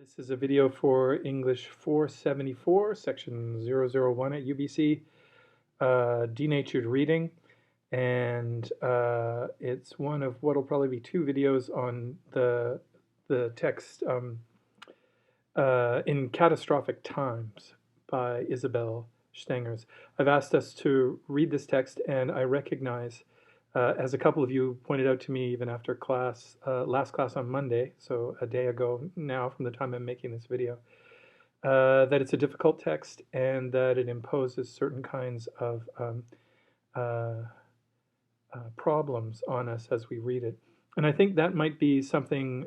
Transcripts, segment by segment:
This is a video for English 474, section 001 at UBC, Denatured Reading, and it's one of what will probably be two videos on the text In Catastrophic Times by Isabelle Stengers. I've asked us to read this text, and I recognize, as a couple of you pointed out to me even after class, last class on Monday, so a day ago now from the time I'm making this video, that it's a difficult text and that it imposes certain kinds of problems on us as we read it. And I think that might be something,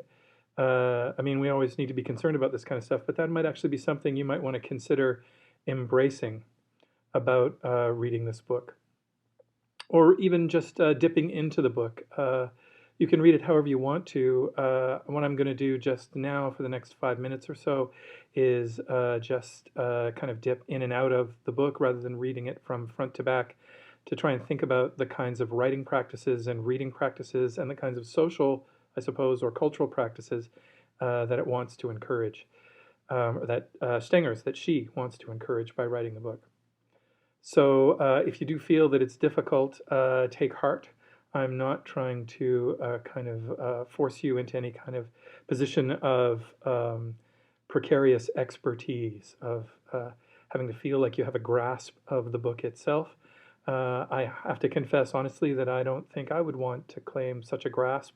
I mean, we always need to be concerned about this kind of stuff, but that might actually be something you might want to consider embracing about reading this book, or even just dipping into the book. You can read it however you want to. What I'm going to do just now for the next 5 minutes or so is just kind of dip in and out of the book rather than reading it from front to back, to try and think about the kinds of writing practices and reading practices and the kinds of social, I suppose, or cultural practices that it wants to encourage, or that Stengers, that she wants to encourage by writing the book. So if you do feel that it's difficult, take heart. I'm not trying to kind of force you into any kind of position of precarious expertise, of having to feel like you have a grasp of the book itself. I have to confess honestly that I don't think I would want to claim such a grasp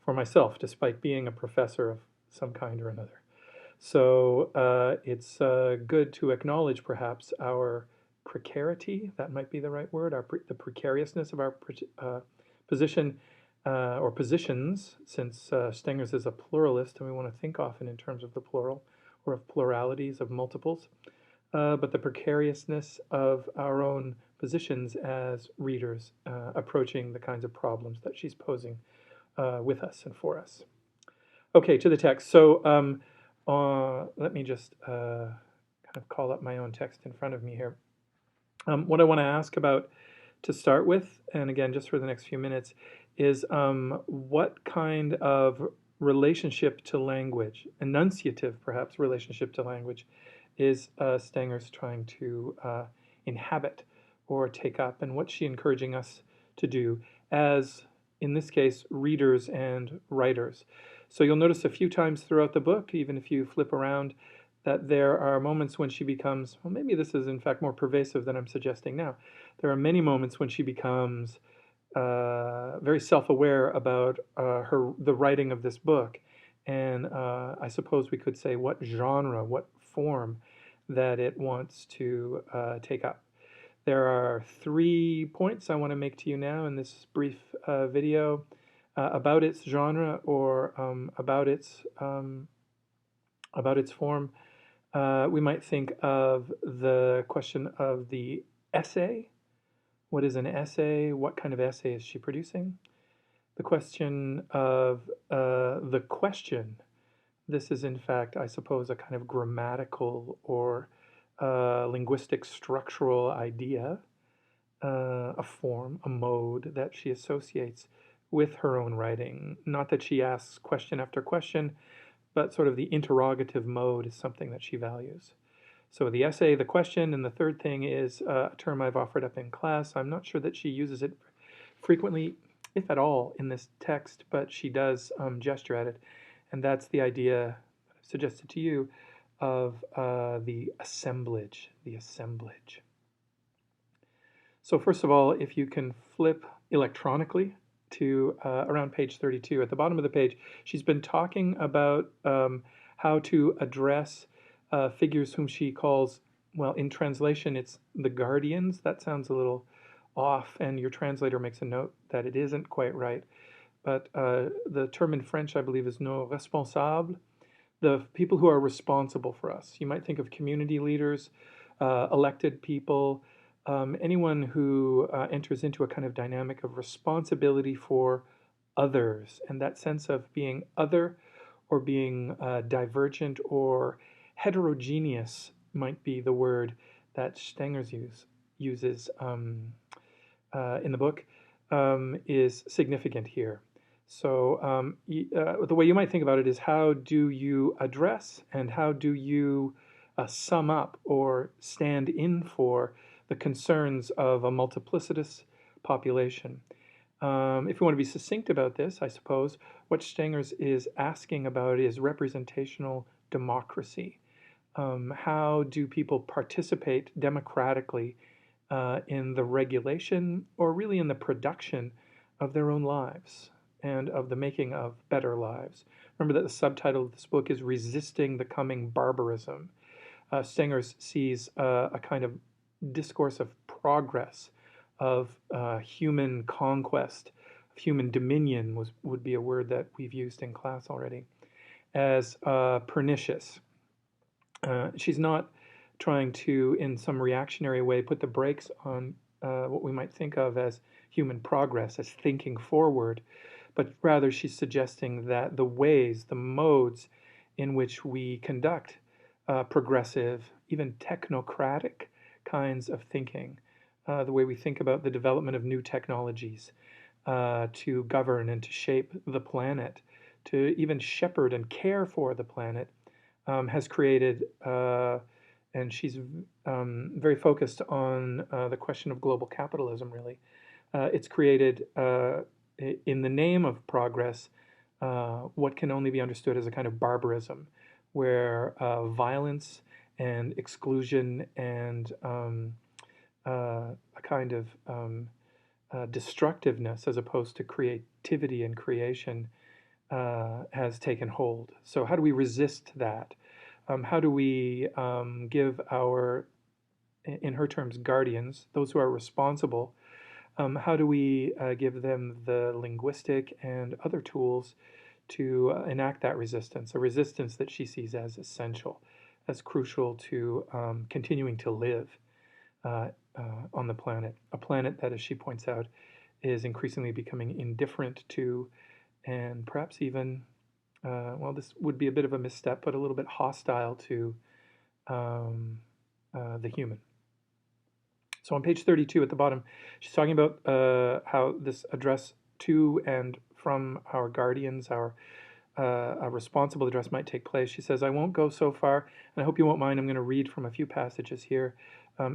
for myself, despite being a professor of some kind or another. So it's good to acknowledge perhaps our precarity, that might be the right word, the precariousness of our position or positions, since Stengers is a pluralist and we want to think often in terms of the plural or of pluralities, of multiples, but the precariousness of our own positions as readers approaching the kinds of problems that she's posing with us and for us. Okay, to the text. So let me just kind of call up my own text in front of me here. What I want to ask about to start with, and again, just for the next few minutes, is what kind of relationship to language, enunciative perhaps relationship to language, is Stengers trying to inhabit or take up, and what's she encouraging us to do as, in this case, readers and writers. So you'll notice a few times throughout the book, even if you flip around, that there are moments when she becomes, well, maybe this is in fact more pervasive than I'm suggesting now. There are many moments when she becomes very self-aware about the writing of this book, and I suppose we could say what genre, what form that it wants to take up. There are 3 points I want to make to you now in this brief video about its genre, or about its form. We might think of the question of the essay. What is an essay? What kind of essay is she producing? The question of the question. This is, in fact, I suppose, a kind of grammatical or linguistic structural idea, a form, a mode that she associates with her own writing. Not that she asks question after question, but sort of the interrogative mode is something that she values. So the essay, the question, and the third thing is a term I've offered up in class. I'm not sure that she uses it frequently, if at all, in this text, but she does gesture at it, and that's the idea I've suggested to you of the assemblage, So first of all, if you can flip electronically to around page 32. At the bottom of the page, she's been talking about how to address figures whom she calls, well, in translation, it's the guardians. That sounds a little off, and your translator makes a note that it isn't quite right. But the term in French, I believe, is nos responsables, the people who are responsible for us. You might think of community leaders, elected people, anyone who enters into a kind of dynamic of responsibility for others, and that sense of being other or being divergent or heterogeneous might be the word that Stengers uses in the book, is significant here. So the way you might think about it is, how do you address and how do you sum up or stand in for the concerns of a multiplicitous population? If you want to be succinct about this, I suppose what Stengers is asking about is representational democracy. How do people participate democratically in the regulation, or really in the production, of their own lives and of the making of better lives? Remember that the subtitle of this book is Resisting the Coming Barbarism. Stengers sees a kind of discourse of progress, of human conquest, of human dominion would be a word that we've used in class already, as pernicious. She's not trying to, in some reactionary way, put the brakes on what we might think of as human progress, as thinking forward, but rather she's suggesting that the ways, the modes in which we conduct progressive, even technocratic kinds of thinking, the way we think about the development of new technologies to govern and to shape the planet, to even shepherd and care for the planet, has created, and she's very focused on the question of global capitalism, really. It's created, in the name of progress, what can only be understood as a kind of barbarism, where violence and exclusion and a kind of destructiveness, as opposed to creativity and creation, has taken hold. So how do we resist that? How do we give our, in her terms, guardians, those who are responsible, how do we give them the linguistic and other tools to enact that resistance, a resistance that she sees as essential, as crucial to continuing to live on the planet, a planet that, as she points out, is increasingly becoming indifferent to, and perhaps even, well, this would be a bit of a misstep, but a little bit hostile to the human. So on page 32 at the bottom, she's talking about how this address to and from our guardians, our a responsible address, might take place. She says, I won't go so far, and I hope you won't mind, I'm going to read from a few passages here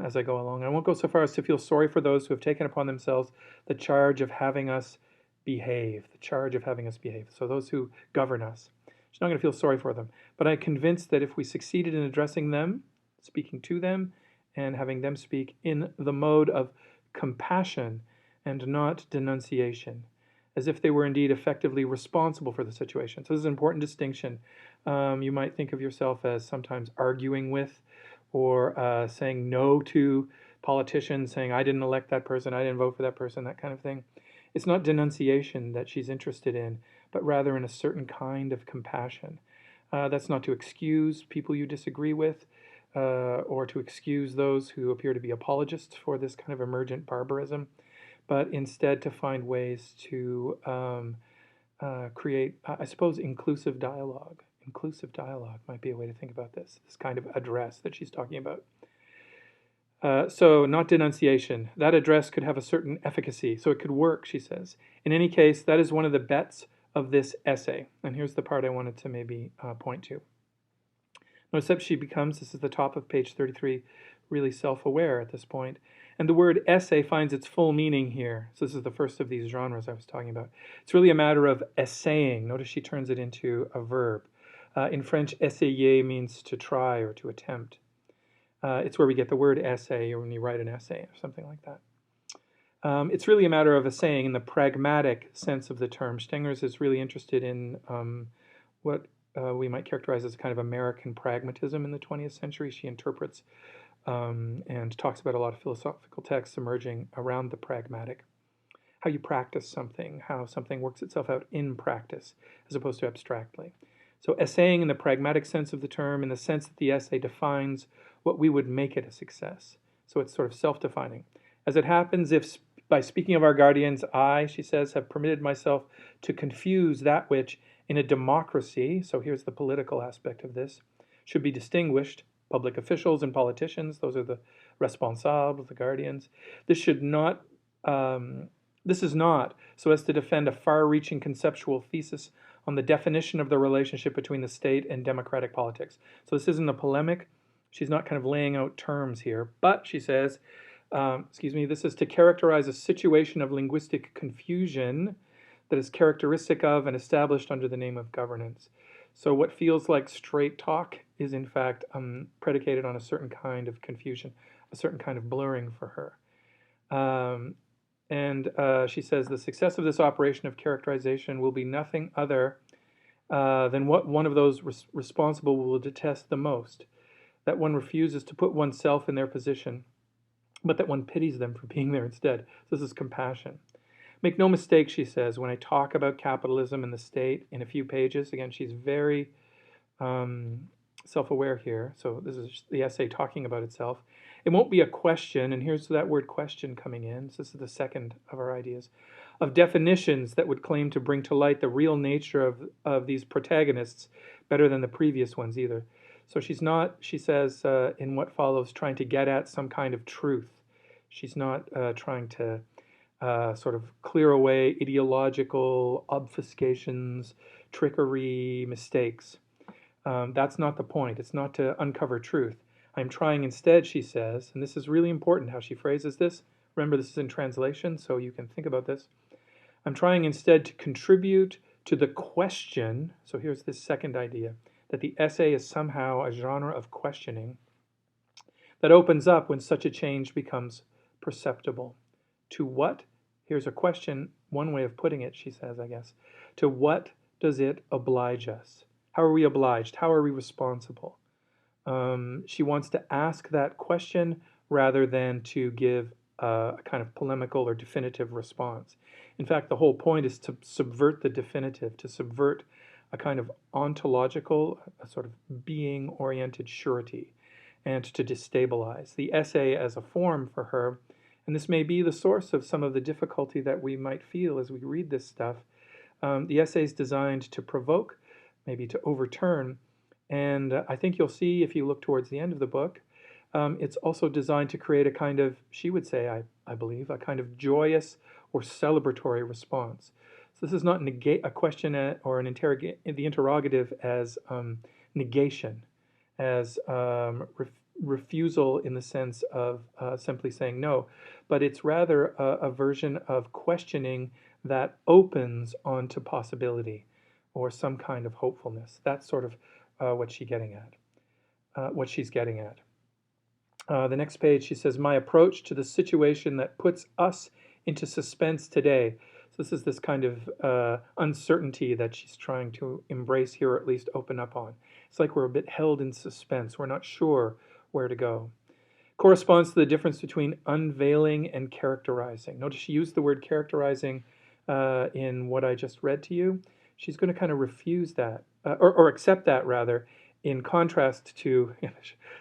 as I go along. I won't go so far as to feel sorry for those who have taken upon themselves the charge of having us behave, the charge of having us behave. So those who govern us. She's not going to feel sorry for them. But I'm convinced that if we succeeded in addressing them, speaking to them, and having them speak in the mode of compassion and not denunciation, as if they were indeed effectively responsible for the situation. So this is an important distinction. You might think of yourself as sometimes arguing with or saying no to politicians, saying, I didn't elect that person, I didn't vote for that person, that kind of thing. It's not denunciation that she's interested in, but rather in a certain kind of compassion. That's not to excuse people you disagree with, or to excuse those who appear to be apologists for this kind of emergent barbarism, but instead to find ways to create, I suppose, inclusive dialogue. Inclusive dialogue might be a way to think about this kind of address that she's talking about. So not denunciation. That address could have a certain efficacy, so it could work, she says. In any case, that is one of the bets of this essay. And here's the part I wanted to maybe point to. Notice that she becomes, this is the top of page 33, really self-aware at this point. And the word essay finds its full meaning here. So this is the first of these genres I was talking about. It's really a matter of essaying. Notice she turns it into a verb. In French, essayer means to try or to attempt. It's where we get the word essay, or when you write an essay or something like that. It's really a matter of essaying in the pragmatic sense of the term. Stengers is really interested in what we might characterize as a kind of American pragmatism in the 20th century. She interprets and talks about a lot of philosophical texts emerging around the pragmatic. How you practice something, how something works itself out in practice, as opposed to abstractly. So essaying in the pragmatic sense of the term, in the sense that the essay defines what we would make it a success. So it's sort of self-defining. As it happens, if by speaking of our guardians, I, she says, have permitted myself to confuse that which in a democracy, so here's the political aspect of this, should be distinguished, public officials and politicians, those are the responsables, the guardians. This should not This is not so as to defend a far-reaching conceptual thesis on the definition of the relationship between the state and democratic politics. So this isn't a polemic. She's not kind of laying out terms here, but she says, this is to characterize a situation of linguistic confusion that is characteristic of and established under the name of governance. So what feels like straight talk is in fact predicated on a certain kind of confusion, a certain kind of blurring for her. And she says the success of this operation of characterization will be nothing other than what one of those responsible will detest the most, that one refuses to put oneself in their position, but that one pities them for being there instead. So this is compassion. Make no mistake, she says, when I talk about capitalism and the state in a few pages, again, she's very self-aware here. So this is the essay talking about itself. It won't be a question, and here's that word question coming in. So this is the second of our ideas, of definitions that would claim to bring to light the real nature of these protagonists better than the previous ones either. So she's not, she says, in what follows, trying to get at some kind of truth. She's not trying to sort of clear away ideological obfuscations, trickery, mistakes. That's not the point. It's not to uncover truth. I'm trying instead, she says, and this is really important how she phrases this. Remember, this is in translation, so you can think about this. I'm trying instead to contribute to the question. So here's this second idea, that the essay is somehow a genre of questioning that opens up when such a change becomes perceptible. To what? Here's a question, one way of putting it, she says, I guess. To what does it oblige us? How are we obliged? How are we responsible? She wants to ask that question rather than to give a kind of polemical or definitive response. In fact, the whole point is to subvert the definitive, to subvert a kind of ontological, a sort of being-oriented surety, and to destabilize. The essay as a form for her, and this may be the source of some of the difficulty that we might feel as we read this stuff, the essay is designed to provoke, maybe to overturn, and I think you'll see if you look towards the end of the book, it's also designed to create a kind of, she would say, I believe, a kind of joyous or celebratory response. So this is not a question or the interrogative as negation, as refusal in the sense of simply saying no, but it's rather a version of questioning that opens onto possibility or some kind of hopefulness. That's sort of what she's getting at. The next page, she says, my approach to the situation that puts us into suspense today. So this is this kind of uncertainty that she's trying to embrace here, or at least open up on. It's like we're a bit held in suspense. We're not sure where to go. Corresponds to the difference between unveiling and characterizing. Notice she used the word characterizing in what I just read to you. She's going to kind of refuse that, or accept that rather, in contrast to,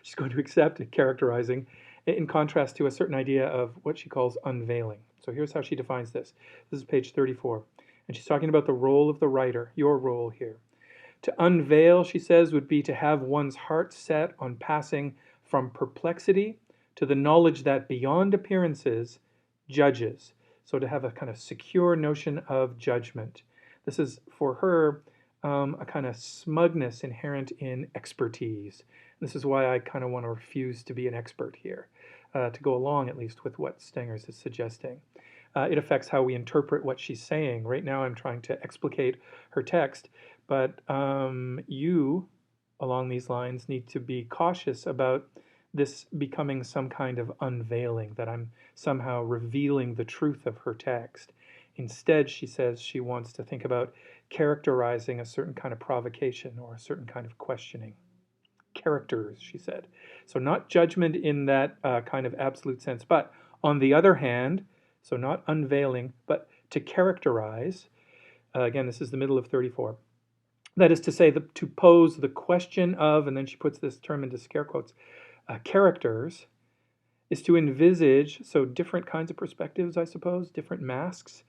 she's going to accept characterizing, in contrast to a certain idea of what she calls unveiling. So here's how she defines this. This is page 34. And she's talking about the role of the writer, your role here. To unveil, she says, would be to have one's heart set on passing from perplexity to the knowledge that beyond appearances judges. So to have a kind of secure notion of judgment. This is, for her, a kind of smugness inherent in expertise. This is why I kind of want to refuse to be an expert here, to go along at least with what Stengers is suggesting. It affects how we interpret what she's saying. Right now I'm trying to explicate her text, but you, along these lines, need to be cautious about this becoming some kind of unveiling, that I'm somehow revealing the truth of her text. Instead, she says she wants to think about characterizing a certain kind of provocation or a certain kind of questioning. Characters, she said. So not judgment in that kind of absolute sense, but on the other hand, so not unveiling, but to characterize, again, this is the middle of 34. That is to say, to pose the question of, and then she puts this term into scare quotes, characters, is to envisage, so different kinds of perspectives, I suppose, different masks,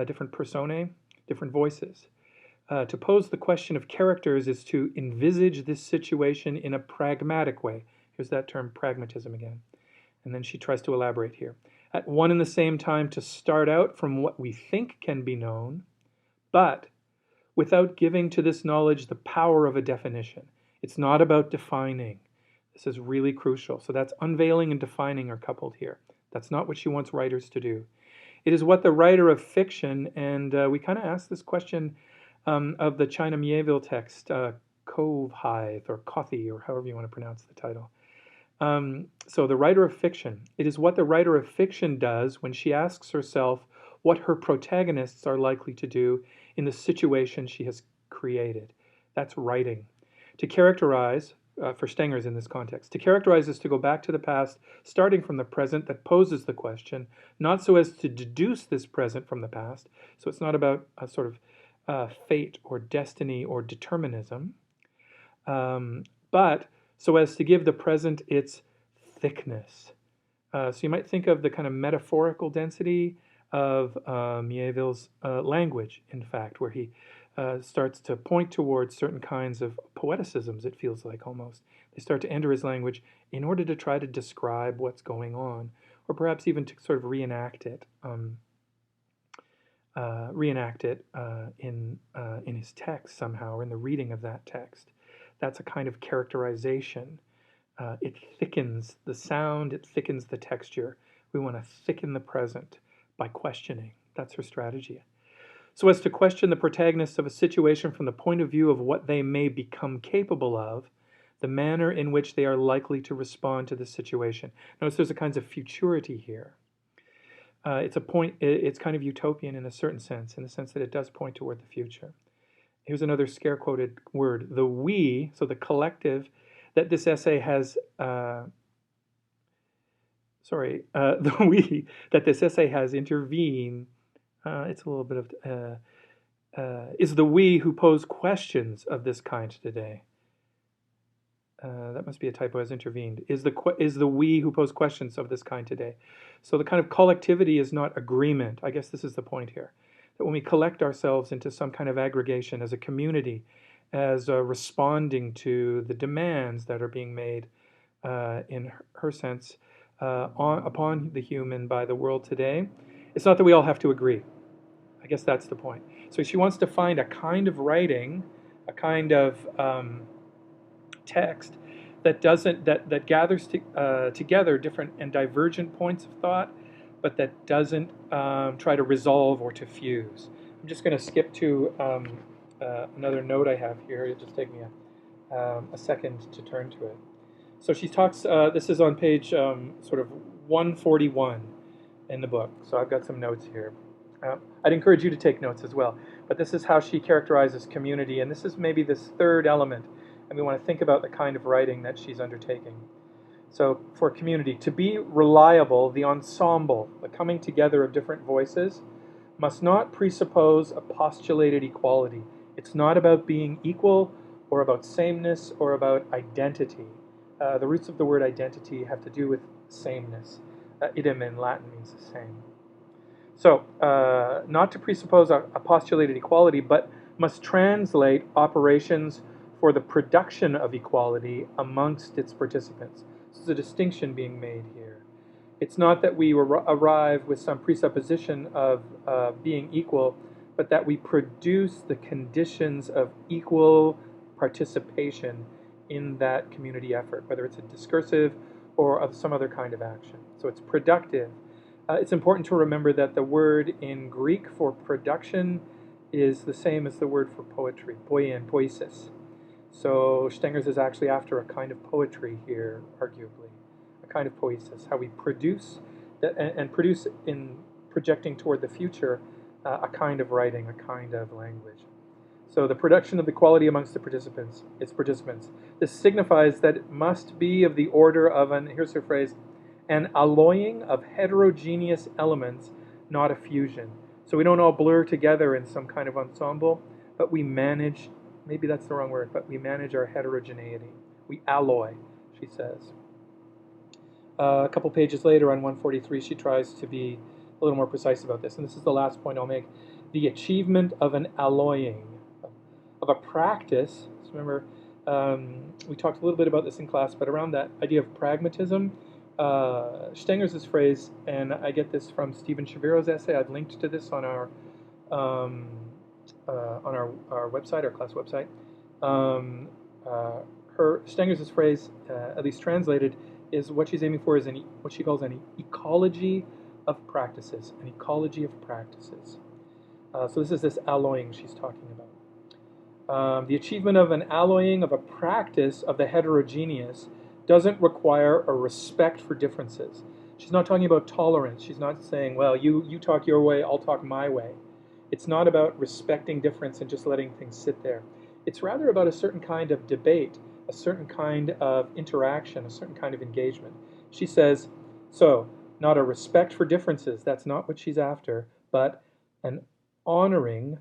different personae, different voices. To pose the question of characters is to envisage this situation in a pragmatic way. Here's that term, pragmatism, again. And then she tries to elaborate here. At one and the same time to start out from what we think can be known, but without giving to this knowledge the power of a definition. It's not about defining. This is really crucial. So that's unveiling and defining are coupled here. That's not what she wants writers to do. It is what the writer of fiction, and we kind of asked this question of the China Mieville text, Covehithe or Cothy, or however you want to pronounce the title. So the writer of fiction, it is what the writer of fiction does when she asks herself what her protagonists are likely to do in the situation she has created. That's writing. To characterize, for Stengers in this context, to characterize is to go back to the past, starting from the present that poses the question, not so as to deduce this present from the past. So it's not about a sort of fate or destiny or determinism, but so as to give the present its thickness. So you might think of the kind of metaphorical density of Mieville's language, in fact, where he starts to point towards certain kinds of poeticisms, it feels like almost. They start to enter his language in order to try to describe what's going on, or perhaps even to sort of reenact it in his text somehow, or in the reading of that text. That's a kind of characterization. It thickens the sound, it thickens the texture. We want to thicken the present by questioning. That's her strategy. So as to question the protagonists of a situation from the point of view of what they may become capable of, the manner in which they are likely to respond to the situation. Notice there's a kind of futurity here. It's kind of utopian in a certain sense, in the sense that it does point toward the future. Here's another scare-quoted word, the we, so the collective that this essay has, the we that this essay has intervened, it's a little bit of, is the we who pose questions of this kind today. That must be a typo, has intervened. Is the we who pose questions of this kind today. So the kind of collectivity is not agreement. I guess this is the point here. That when we collect ourselves into some kind of aggregation as a community, as responding to the demands that are being made, in her sense, upon the human by the world today, it's not that we all have to agree. I guess that's the point. So she wants to find a kind of writing, a kind of text that gathers together different and divergent points of thought, but that doesn't try to resolve or to fuse. I'm just going to skip to another note I have here. It'll just take me a second to turn to it. So she talks, this is on page sort of 141 in the book. So I've got some notes here. I'd encourage you to take notes as well. But this is how she characterizes community, and this is maybe this third element, and we want to think about the kind of writing that she's undertaking. So for community, to be reliable, the ensemble, the coming together of different voices, must not presuppose a postulated equality. It's not about being equal or about sameness or about identity. The roots of the word identity have to do with sameness. Idem in Latin means the same. So, not to presuppose a postulated equality, but must translate operations for the production of equality amongst its participants. So there's a distinction being made here. It's not that we arrive with some presupposition of being equal, but that we produce the conditions of equal participation in that community effort, whether it's a discursive or of some other kind of action. So it's productive. It's important to remember that the word in Greek for production is the same as the word for poetry, poiein, poiesis. So Stengers is actually after a kind of poetry here, arguably, a kind of poiesis, how we produce, and produce in projecting toward the future, a kind of writing, a kind of language. So the production of equality amongst its participants. This signifies that it must be of the order of here's her phrase, an alloying of heterogeneous elements, not a fusion. So we don't all blur together in some kind of ensemble, but we manage, maybe that's the wrong word, but we manage our heterogeneity. We alloy, she says. A couple pages later on 143, she tries to be a little more precise about this, and this is the last point I'll make. The achievement of an alloying, of a practice. So remember, we talked a little bit about this in class, but around that idea of pragmatism, Stengers' phrase, and I get this from Stephen Shaviro's essay. I've linked to this um, our website, our class website. Um, uh, her Stengers' phrase, at least translated, is what she's aiming for is what she calls an ecology of practices. An ecology of practices. So this alloying she's talking about. The achievement of an alloying of a practice of the heterogeneous doesn't require a respect for differences. She's not talking about tolerance. She's not saying, well, you talk your way, I'll talk my way. It's not about respecting difference and just letting things sit there. It's rather about a certain kind of debate, a certain kind of interaction, a certain kind of engagement. She says, so, not a respect for differences, that's not what she's after, but an honoring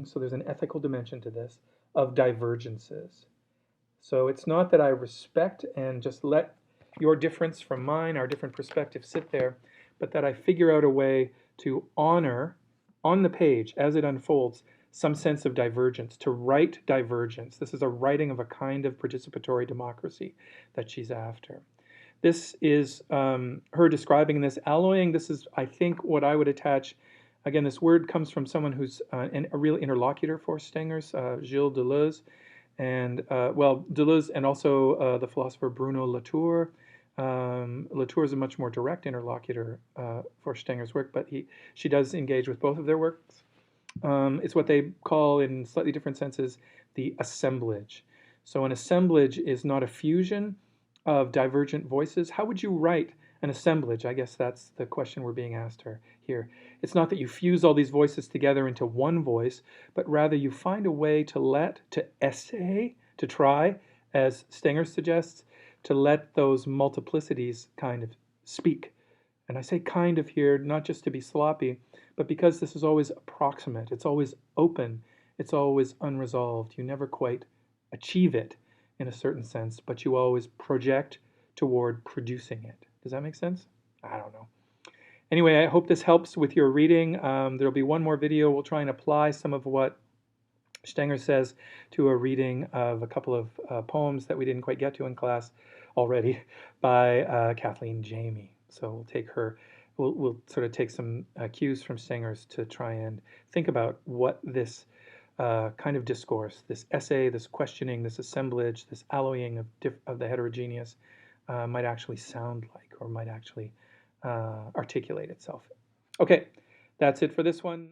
so there's an ethical dimension to this, of divergences. So it's not that I respect and just let your difference from mine, our different perspectives sit there, but that I figure out a way to honor on the page as it unfolds some sense of divergence, to write divergence. This is a writing of a kind of participatory democracy that she's after. This is her describing this alloying. This is, I think, what I would attach. Again, this word comes from someone who's a real interlocutor for Stengers, Gilles Deleuze, and Deleuze, and also the philosopher Bruno Latour. Latour is a much more direct interlocutor for Stengers' work, but she does engage with both of their works. It's what they call, in slightly different senses, the assemblage. So an assemblage is not a fusion of divergent voices. How would you write an assemblage? I guess that's the question we're being asked here. It's not that you fuse all these voices together into one voice, but rather you find a way to essay, to try, as Stenger suggests, to let those multiplicities kind of speak. And I say kind of here, not just to be sloppy, but because this is always approximate, it's always open, it's always unresolved. You never quite achieve it in a certain sense, but you always project toward producing it. Does that make sense? I don't know. Anyway, I hope this helps with your reading. There'll be one more video. We'll try and apply some of what Stenger says to a reading of a couple of poems that we didn't quite get to in class already by Kathleen Jamie. So we'll sort of take some cues from Stengers to try and think about what this kind of discourse, this essay, this questioning, this assemblage, this alloying of the heterogeneous might actually sound like, or might actually articulate itself. Okay, that's it for this one.